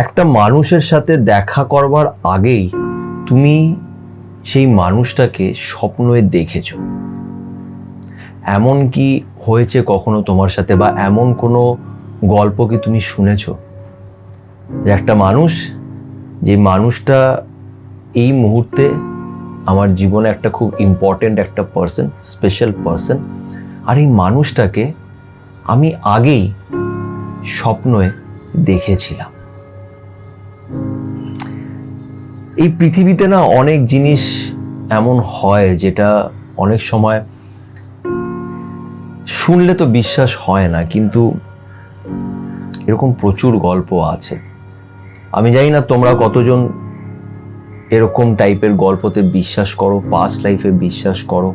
একটা মানুষের সাথে দেখা করবার আগেই তুমি সেই মানুষটাকে স্বপ্নে দেখেছো। এমন কি হয়েছে কখনো তোমার সাথে, বা এমন কোনো গল্প কি তুমি শুনেছো যে একটা মানুষ, যে মানুষটা এই মুহূর্তে আমার জীবনে একটা খুব ইম্পর্টেন্ট একটা পার্সন, স্পেশাল পার্সন, আর এই মানুষটাকে আমি আগেই স্বপ্নে দেখেছিলাম। এই পৃথিবীতে না অনেক জিনিস এমন হয় যেটা অনেক সময় শুনলে তো বিশ্বাস হয় না, কিন্তু এরকম প্রচুর গল্প আছে। আমি জানি না তোমরা কতজন এরকম টাইপের গল্পতে বিশ্বাস করো, পাস্ট লাইফে বিশ্বাস করো,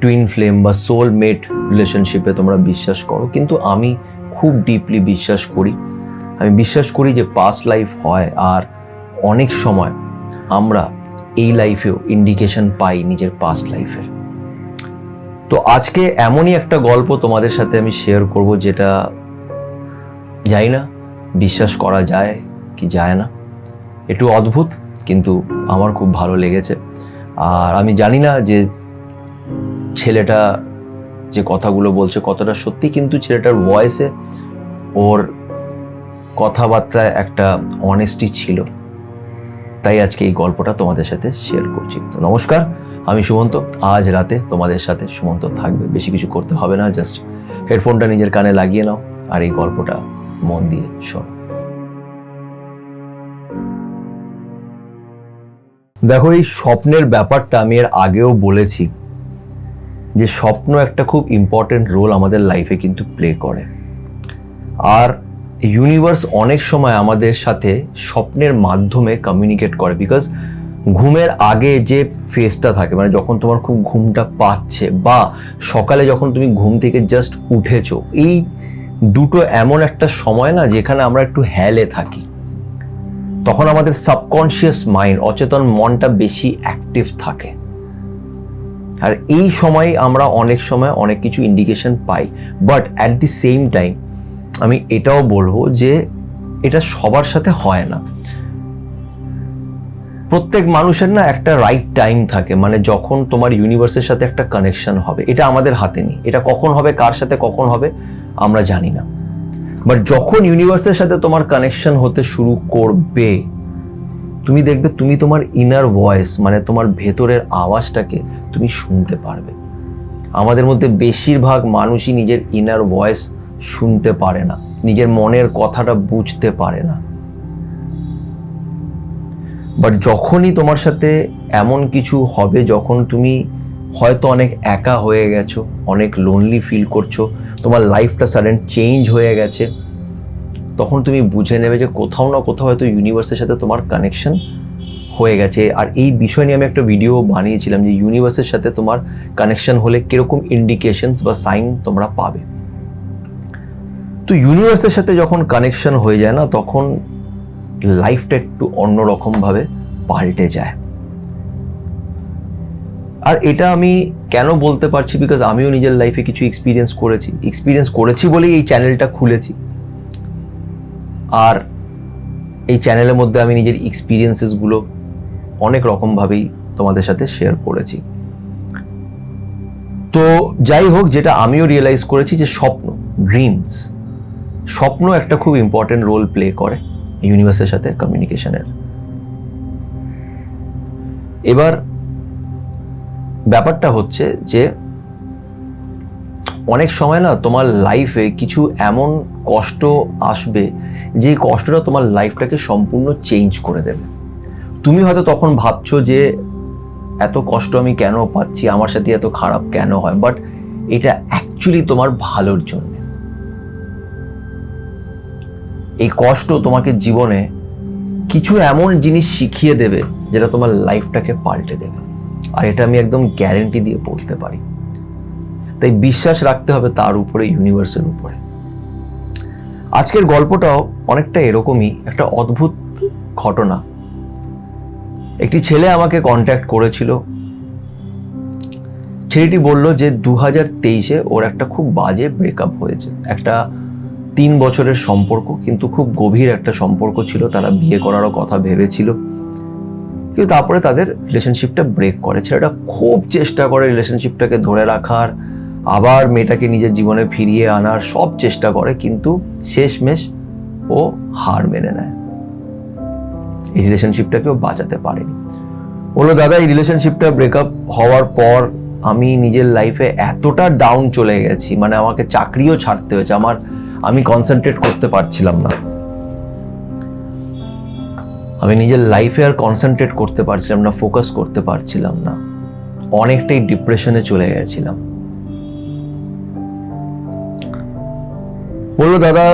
টুইন ফ্লেম বা সোলমেট রিলেশনশিপে তোমরা বিশ্বাস করো, কিন্তু আমি খুব ডিপলি বিশ্বাস করি। আমি বিশ্বাস করি যে পাস্ট লাইফ হয়, আর অনেক সময় আমরা এই লাইফেও ইন্ডিকেশন পাই নিজের পাস্ট লাইফের। তো আজকে এমনই একটা গল্প তোমাদের সাথে আমি শেয়ার করব, যেটা জানি না বিশ্বাস করা যায় কি যায় না, একটু অদ্ভুত, কিন্তু আমার খুব ভালো লেগেছে। আর আমি জানি না যে ছেলেটা যে কথাগুলো বলছে কতটা সত্যি, কিন্তু ছেলেটার ভয়েসে, ওর কথাবার্তায় একটা অনেস্টি ছিল, তাই আজকে এই গল্পটা তোমাদের সাথে শেয়ার করছি। নমস্কার, আমি সুমন্ত। আজ রাতে তোমাদের সাথে সুমন্ত থাকবে, বেশি কিছু করতে হবে না, জাস্ট হেডফোনটা নিজের কানে লাগিয়ে নাও আর এই গল্পটা মন দিয়ে শোনো। দেখো, এই স্বপ্নের ব্যাপারটা আমি এর আগেও বলেছি যে স্বপ্ন একটা খুব ইম্পর্টেন্ট রোল আমাদের লাইফে কিন্তু প্লে করে, আর ইউনিভার্স অনেক সময় আমাদের সাথে স্বপ্নের মাধ্যমে কমিউনিকেট করে। বিকজ ঘুমের আগে যে ফেজটা থাকে, মানে যখন তোমার খুব ঘুমটা পাচ্ছে, বা সকালে যখন তুমি ঘুম থেকে জাস্ট উঠেছো, এই দুটো এমন একটা সময় না যেখানে আমরা একটু হেলে থাকি। তখন আমাদের সাবকনশিয়াস মাইন্ড, অচেতন মনটা বেশি অ্যাক্টিভ থাকে, আর এই সময় আমরা অনেক সময় অনেক কিছু indication pi. But at the same time আমি এটাও বলবো যে এটা সবার সাথে হয় না। প্রত্যেক মানুষের না একটা রাইট টাইম থাকে, মানে যখন তোমার ইউনিভার্সের সাথে একটা কানেকশন হবে, এটা আমাদের হাতে নেই। এটা কখন হবে, কার সাথে কখন হবে আমরা জানি না, বাট যখন ইউনিভার্সের সাথে তোমার কানেকশন হতে শুরু করবে, তুমি দেখবে তুমি তোমার ইনার ভয়েস, মানে তোমার ভেতরের আওয়াজটাকে তুমি শুনতে পারবে। আমাদের মধ্যে বেশিরভাগ মানুষই নিজের ইনার ভয়েস শুনতে পারে না, নিজের মনের কথাটা বুঝতে পারে না। বাট যখনই তোমার সাথে এমন কিছু হবে, যখন তুমি হয়তো অনেক একা হয়ে গেছো, অনেক লোনলি ফিল করছো, তোমার লাইফটা সাডেন চেঞ্জ হয়ে গেছে, তখন তুমি বুঝে নেবে যে কোথাও না কোথাও হয়তো ইউনিভার্সের সাথে তোমার কানেকশন হয়ে গেছে। আর এই বিষয় নিয়ে আমি একটা ভিডিও বানিয়েছিলাম যে ইউনিভার্সের সাথে তোমার কানেকশন হলে কিরকম ইন্ডিকেশনস বা সাইন তোমরা পাবে। তো ইউনিভার্সের সাথে যখন কানেকশন হয়ে যায় না, তখন লাইফটা একটু অন্যরকমভাবে পাল্টে যায়। আর এটা আমি কেন বলতে পারছি, বিকজ আমিও নিজের লাইফে কিছু এক্সপিরিয়েন্স করেছি বলেই এই চ্যানেলটা খুলেছি, আর এই চ্যানেলের মধ্যে আমি নিজের এক্সপিরিয়েন্সেসগুলো অনেক রকমভাবেই তোমাদের সাথে শেয়ার করেছি। তো যাই হোক, যেটা আমিও রিয়েলাইজ করেছি যে স্বপ্ন একটা খুব ইম্পর্টেন্ট রোল প্লে করে ইউনিভার্সের সাথে কমিউনিকেশনের। এবার ব্যাপারটা হচ্ছে যে অনেক সময় না তোমার লাইফে কিছু এমন কষ্ট আসবে, যে কষ্টটা তোমার লাইফটাকে সম্পূর্ণ চেঞ্জ করে দেবে। তুমি হয়তো তখন ভাবছো যে এত কষ্ট আমি কেন পাচ্ছি, আমার সাথে এত খারাপ কেন হয়, বাট এটা অ্যাকচুয়ালি তোমার ভালোর জন্য। এই কষ্ট তোমাকে জীবনে কিছু এমন জিনিস শিখিয়ে দেবে যেটা তোমার লাইফটাকে পাল্টে দেবে, আর এটা আমি একদম গ্যারেন্টি দিয়ে বলতে পারি। তাই বিশ্বাস রাখতে হবে তার উপরে, ইউনিভার্সের উপরে। আজকের গল্পটাও অনেকটা এরকমই, একটা অদ্ভুত ঘটনা। একটি ছেলে আমাকে কন্ট্যাক্ট করেছিল। ছেলেটি বলল যে 2023-এ ওর একটা খুব বাজে ব্রেকআপ হয়েছে, একটা 3 বছরের সম্পর্ক, কিন্তু খুব গভীর একটা সম্পর্ক ছিল, তারা বিয়ে করারও কথা ভেবেছিল, কিন্তু তারপরে তাদের রিলেশনশিপটা ব্রেক করে। ছেলেটা খুব চেষ্টা করে রিলেশনশিপটাকে ধরে রাখার, আবার মেয়েটাকে নিজের জীবনে ফিরিয়ে আনার সব চেষ্টা করে, কিন্তু শেষমেশ ও হার মেনে নেয়। এই রিলেশনশিপটাকেও বাঁচাতে পারেনি। বললো দাদা এই রিলেশনশিপটা ব্রেকআপ হওয়ার পর আমি নিজের লাইফে এতটা ডাউন চলে গেছি, মানে আমাকে চাকরিও ছাড়তে হয়েছে, আমি কনসেন্ট্রেট করতে পারছিলাম না, আমি নিজের লাইফে আর কনসেন্ট্রেট করতে পারছিলাম না, ফোকাস করতে পারছিলাম না, অনেকটাই ডিপ্রেশনে চলে গেছিলাম। বললো দাদা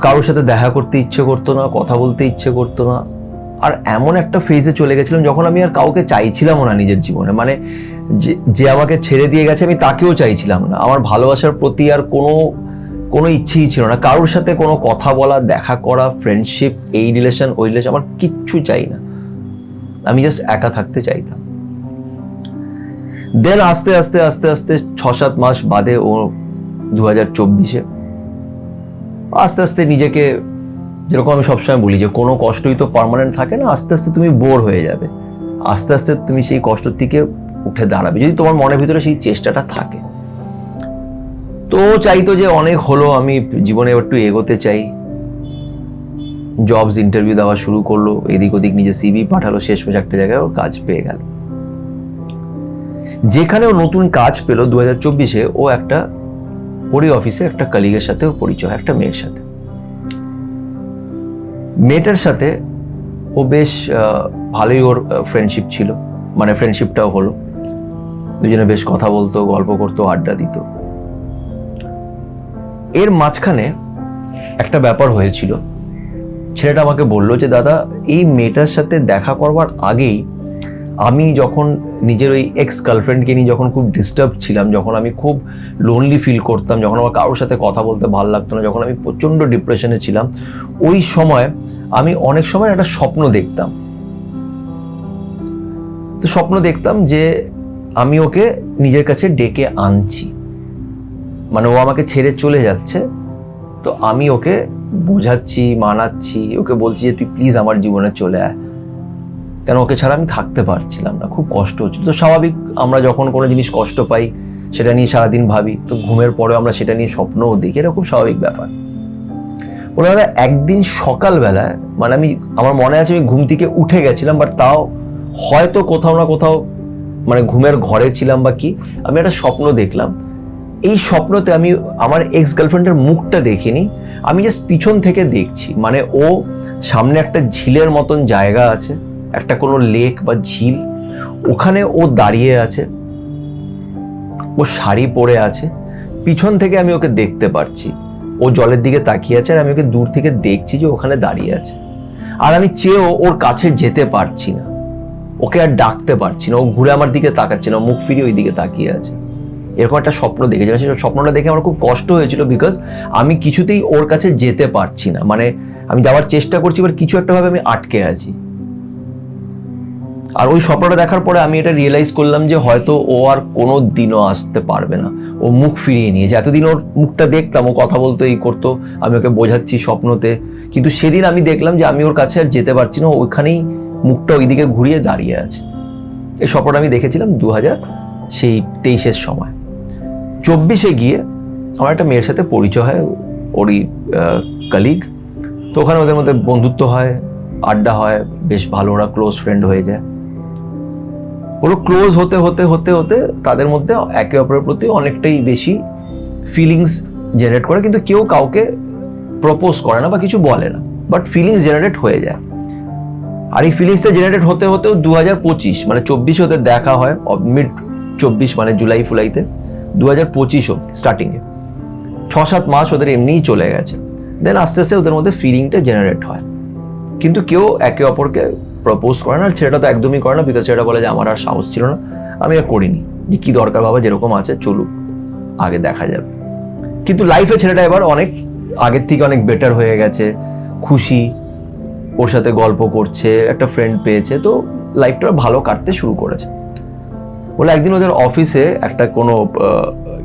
কারোর সাথে দেখা করতে ইচ্ছে করতো না, কথা বলতে ইচ্ছে করতো না, আর এমন একটা ফেজে চলে গেছিলাম যখন আমি আর কাউকে চাইছিলাম না নিজের জীবনে, মানে যে আমাকে ছেড়ে দিয়ে গেছে আমি তাকেও চাইছিলাম না, আমার ভালোবাসার প্রতি আর কোনো ইচ্ছেই ছিল না, কারোর সাথে কোনো কথা বলা, দেখা করা, ফ্রেন্ডশিপ, এই রিলেশন ওই রিলেশন, আমার কিচ্ছু চাই না, আমি জাস্ট একা থাকতে চাইতাম। দেন আস্তে আস্তে আস্তে আস্তে 6-7 মাস বাদে ও 2024-এ আস্তে আস্তে নিজেকে, যেরকম আমি সবসময় বলি যে কোনো কষ্টই তো পার্মানেন্ট থাকে না, আস্তে আস্তে তুমি বোর হয়ে যাবে, আস্তে আস্তে তুমি সেই কষ্ট থেকে উঠে দাঁড়াবে যদি তোমার মনের ভিতরে সেই চেষ্টাটা থাকে। তো চাইতো যে অনেক হলো, আমি জীবনে একটু এগোতে চাই, জবস ইন্টারভিউ দেওয়া শুরু করলো, এদিক ওদিক নিজের সিভি পাঠালো, শেষমেশ একটা জায়গায় ওর কাজ পেয়ে গেল। যেখানে ও নতুন কাজ পেলো 2024-এ, ও একটা ওরই অফিসে একটা কলিগের সাথে ওর পরিচয়, একটা মেয়ের সাথে। মেয়েটার সাথে ও বেশ ভালোই ওর ফ্রেন্ডশিপ ছিল, মানে ফ্রেন্ডশিপটাও হলো, দুজনে বেশ কথা বলতো, গল্প করতো, আড্ডা দিত। এর মাঝখানে একটা ব্যাপার হয়েছিল, ছেলেটা আমাকে বললো যে দাদা এই মেয়েটার সাথে দেখা করবার আগেই আমি যখন নিজের ওই এক্স গার্লফ্রেন্ডকে নিয়ে যখন খুব ডিস্টার্ব ছিলাম, যখন আমি খুব লোনলি ফিল করতাম, যখন আমার কারোর সাথে কথা বলতে ভালো লাগতো না, যখন আমি প্রচণ্ড ডিপ্রেশনে ছিলাম, ওই সময় আমি অনেক সময় একটা স্বপ্ন দেখতাম। তো স্বপ্ন দেখতাম যে আমি ওকে নিজের কাছে ডেকে আনছি, মানে ও আমাকে ছেড়ে চলে যাচ্ছে, তো আমি ওকে বোঝাচ্ছি, মানাচ্ছি, ওকে বলছি যে তুই প্লিজ আমার জীবনে চলে আয়, কেন ওকে ছাড়া আমি থাকতে পারছিলাম না, খুব কষ্ট হচ্ছিল। তো স্বাভাবিক, আমরা যখন কোনো জিনিস কষ্ট পাই সেটা নিয়ে সারাদিন ভাবি, তো ঘুমের পরেও আমরা সেটা নিয়ে স্বপ্নও দেখি, এটা খুব স্বাভাবিক ব্যাপার। বলে দাদা একদিন সকালবেলায়, মানে আমার মনে আছে আমি ঘুম থেকে উঠে গেছিলাম, বাট তাও হয়তো কোথাও না কোথাও মানে ঘুমের ঘরে ছিলাম বা কি, আমি একটা স্বপ্ন দেখলাম। এই স্বপ্নতে আমি আমার এক্স গার্লফ্রেন্ডের মুখটা দেখিনি, আমি জাস্ট পিছন থেকে দেখছি, মানে ও সামনে একটা ঝিলের মতন জায়গা আছে, একটা কোনো লেক বা ঝিল, ওখানে ও দাঁড়িয়ে আছে, ও শাড়ি পরে আছে, পিছন থেকে আমি ওকে দেখতে পারছি, ও জলের দিকে তাকিয়ে আছে, আর আমি ওকে দূর থেকে দেখছি যে ওখানে দাঁড়িয়ে আছে, আর আমি চেয়েও ওর কাছে যেতে পারছি না, ওকে আর ডাকতে পারছি না, ও ঘুরে আমার দিকে তাকাচ্ছে না, মুখ ফিরিয়ে ওই দিকে তাকিয়ে আছে। এরকম একটা স্বপ্ন দেখেছিলাম, সেই স্বপ্নটা দেখে আমার খুব কষ্ট হয়েছিল, বিকজ আমি কিছুতেই ওর কাছে যেতে পারছি না, মানে আমি যাওয়ার চেষ্টা করছি, এবার কিছু একটা ভাবে আমি আটকে আছি। আর ওই স্বপ্নটা দেখার পরে আমি এটা রিয়েলাইজ করলাম যে হয়তো ও আর কোনো দিনও আসতে পারবে না, ও মুখ ফিরিয়ে নিয়েছে। এতদিন ওর মুখটা দেখতাম, ও কথা বলতো, এই করতো, আমি ওকে বোঝাচ্ছি স্বপ্নতে, কিন্তু সেদিন আমি দেখলাম যে আমি ওর কাছে আর যেতে পারছি না, ওইখানেই মুখটা ওইদিকে ঘুরিয়ে দাঁড়িয়ে আছে। এই স্বপ্নটা আমি দেখেছিলাম 2023-এর সময়। 24-এ গিয়ে আমার একটা মেয়ের সাথে পরিচয় হয়, ওরই কলিগ, তো ওখানে ওদের মধ্যে বন্ধুত্ব হয়, আড্ডা হয়, বেশ ভালো, ওরা ক্লোজ ফ্রেন্ড হয়ে যায়। ওরা ক্লোজ হতে হতে হতে হতে তাদের মধ্যে একে অপরের প্রতি অনেকটাই বেশি ফিলিংস জেনারেট করে, কিন্তু কেউ কাউকে প্রপোজ করে না বা কিছু বলে না, বাট ফিলিংস জেনারেট হয়ে যায়। আর এই ফিলিংসটা জেনারেট হতে হতেও 2025 মানে 24 ওদের দেখা হয়, মিড 24 মানে জুলাই ফুলাইতে, 2025 স্টার্টিংয়ে 6-7 মাস ওদের এমনিই চলে গেছে। দেন আস্তে আস্তে ওদের মধ্যে ফিলিংটা জেনারেট হয়, কিন্তু কেউ একে অপরকে প্রপোজ করে না, ছেলেটা তো একদমই করে না, বিকজ ছেলেটা বলে যে আমার আর সাহস ছিল না, আমি আর করিনি, যে কি দরকার বাবা, যেরকম আছে চলুক, আগে দেখা যাবে। কিন্তু লাইফে ছেলেটা এবার অনেক আগের থেকে অনেক বেটার হয়ে গেছে, খুশি, ওর সাথে গল্প করছে, একটা ফ্রেন্ড পেয়েছে, তো লাইফটা ভালো কাটতে শুরু করেছে। বলে একদিন ওদের অফিসে একটা কোনো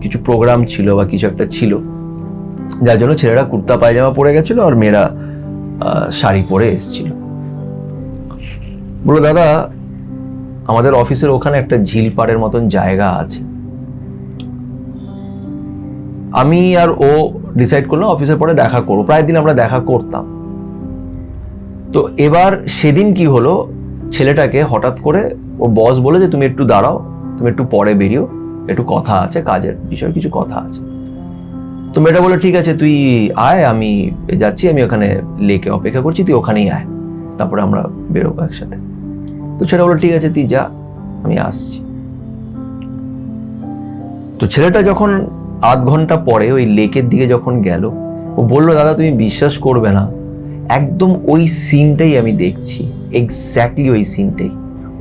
কিছু প্রোগ্রাম ছিল বা কিছু একটা ছিল, যার জন্য ছেলেরা কুর্তা পায়জামা পরে গেছিল আর মেয়েরা শাড়ি পরে এসেছিল। বললো দাদা আমাদের অফিসের ওখানে একটা ঝিল পাড়ের মতন জায়গা আছে, আমি আর ও ডিসাইড করলাম অফিসের পরে দেখা করবো, প্রায় দিন আমরা দেখা করতাম। তো এবার সেদিন কি হলো, ছেলেটাকে হঠাৎ করে ওর বস বলে যে তুমি একটু দাঁড়াও, তুমি একটু পরে বেরিও, একটু কথা আছে, কাজের বিষয়ে কিছু কথা আছে। তো মেয়েটা বলে ঠিক আছে তুই আয়, আমি যাচ্ছি, আমি ওখানে লেকে অপেক্ষা করছি, তুই ওখানেই আয়, তারপরে আমরা বেরোবো একসাথে। তো ছেলেটা বললো ঠিক আছে তুই যা, আমি আসছি। তো ছেলেটা যখন আধ ঘন্টা পরে ওই লেকের দিকে যখন গেল, ও বললো দাদা তুমি বিশ্বাস করবে না, একদম ওই সিনটাই আমি দেখছি, এক্স্যাক্টলি ওই সিনটাই,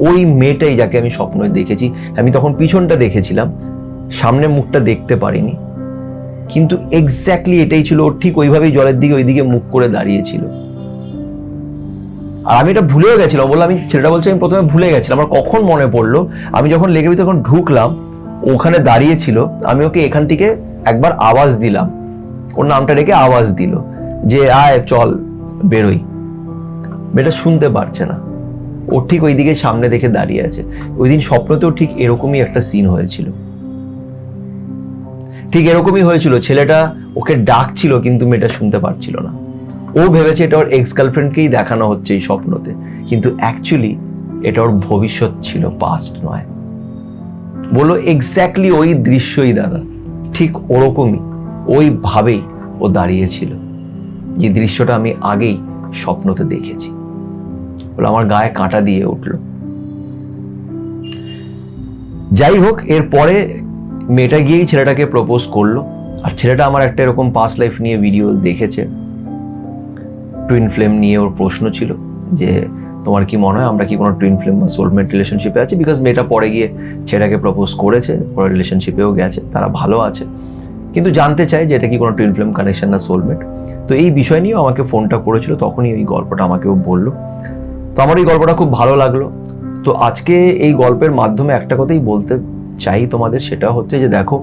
ওই মেয়েটাই যাকে আমি স্বপ্নে দেখেছি। আমি তখন পিছনটা দেখেছিলাম, সামনে মুখটা দেখতে পারিনি, কিন্তু এক্স্যাক্টলি এটাই ছিল। ওর ঠিক ওইভাবেই জলের দিকে ওইদিকে মুখ করে দাঁড়িয়েছিল। আর আমি এটা ভুলেও গেছিলাম, বললাম আমি, ছেলেটা বলছে আমি প্রথমে ভুলে গেছিলাম, আমার কখন মনে পড়লো, আমি যখন লেগে তখন ঢুকলাম, ওখানে দাঁড়িয়েছিল, আমি ওকে এখান থেকে একবার আওয়াজ দিলাম, ওর নামটা রেখে আওয়াজ দিল যে আয় চল বেরোই। মেয়েটা শুনতে পারছে না, ও ঠিক ওই দিকে সামনে দেখে দাঁড়িয়ে আছে। ওই দিন স্বপ্নতেও ঠিক এরকমই একটা সিন হয়েছিল, ঠিক এরকমই হয়েছিল। ছেলেটা ওকে ডাকছিল কিন্তু মেয়েটা শুনতে পারছিল না। ও ভেবেছে এটা ওর এক্স গার্লফ্রেন্ডকেই দেখানো হচ্ছে এই স্বপ্নতে, কিন্তু অ্যাকচুয়ালি এটা ওর ভবিষ্যৎ ছিল, পাস্ট নয়। বললো এক্স্যাক্টলি ওই দৃশ্যই দাদা, ঠিক ওরকমই, ওইভাবেই ও দাঁড়িয়েছিল, যে দৃশ্যটা আমি আগেই স্বপ্নতে দেখেছি। বলে আমার গায়ে কাঁটা দিয়ে উঠলো। যাই হোক, এরপরে মেয়েটা গিয়েই ছেলেটাকে প্রপোজ করলো। আর ছেলেটা আমার একটা এরকম পাস্ট লাইফ নিয়ে ভিডিও দেখেছে, টুইন ফ্লেম নিয়ে ওর প্রশ্ন ছিল যে তোমার কি মনে হয় আমরা কি কোনো টুইন ফ্লেম বা সোলমেট রিলেশনশিপে আছি, বিকজ মেয়েটা পরে গিয়ে ছেলেটাকে প্রপোজ করেছে, পরে রিলেশনশিপেও গেছে, তারা ভালো আছে, কিন্তু জানতে চায় যে এটা কি কোনো টুইন ফ্লেম কানেকশন না সোলমেট। তো এই বিষয় নিয়েও আমাকে ফোনটা করেছিল, তখনই ওই গল্পটা আমাকেও বললো। তো আমার এই গল্পটা খুব ভালো লাগলো। তো আজকে এই গল্পের মাধ্যমে একটা কথাই বলতে চাই তোমাদের, সেটা হচ্ছে যে দেখো,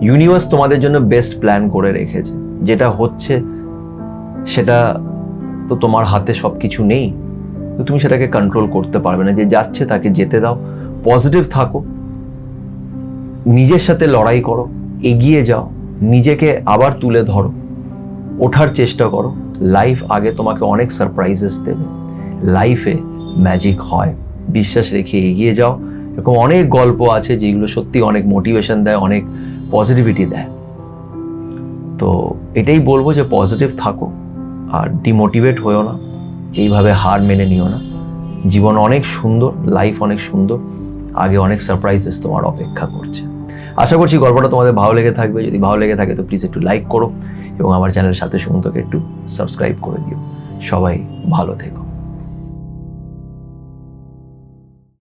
ইউনিভার্স তোমাদের জন্য বেস্ট প্ল্যান করে রেখেছে, যেটা হচ্ছে সেটা তো তোমার হাতে সব কিছু নেই, তো তুমি সেটাকে কন্ট্রোল করতে পারবে না। যে যাচ্ছে তাকে যেতে দাও, পজিটিভ থাকো, নিজের সাথে লড়াই করো, এগিয়ে যাও, নিজেকে আবার তুলে ধরো, ওঠার চেষ্টা করো। লাইফ আগে তোমাকে অনেক সারপ্রাইজেস দেবে, লাইফে ম্যাজিক হয়, বিশ্বাস রেখে এগিয়ে যাও। এরকম অনেক গল্প আছে যেগুলো সত্যি অনেক মোটিভেশন দেয়, অনেক পজিটিভিটি দেয়। তো এটাই বলবো যে পজিটিভ থাকো আর ডিমোটিভেট হয়েও না, এইভাবে হার মেনে নিও না। জীবন অনেক সুন্দর, লাইফ অনেক সুন্দর, আগে অনেক সারপ্রাইজেস তোমার অপেক্ষা করছে। আশা করছি গল্পটা তোমাদের ভালো লেগে থাকবে। যদি ভালো লেগে থাকে তো প্লিজ একটু লাইক করো এবং আমার চ্যানেলের সাথে সুমন্তকে একটু সাবস্ক্রাইব করে দিও। সবাই ভালো থেকো।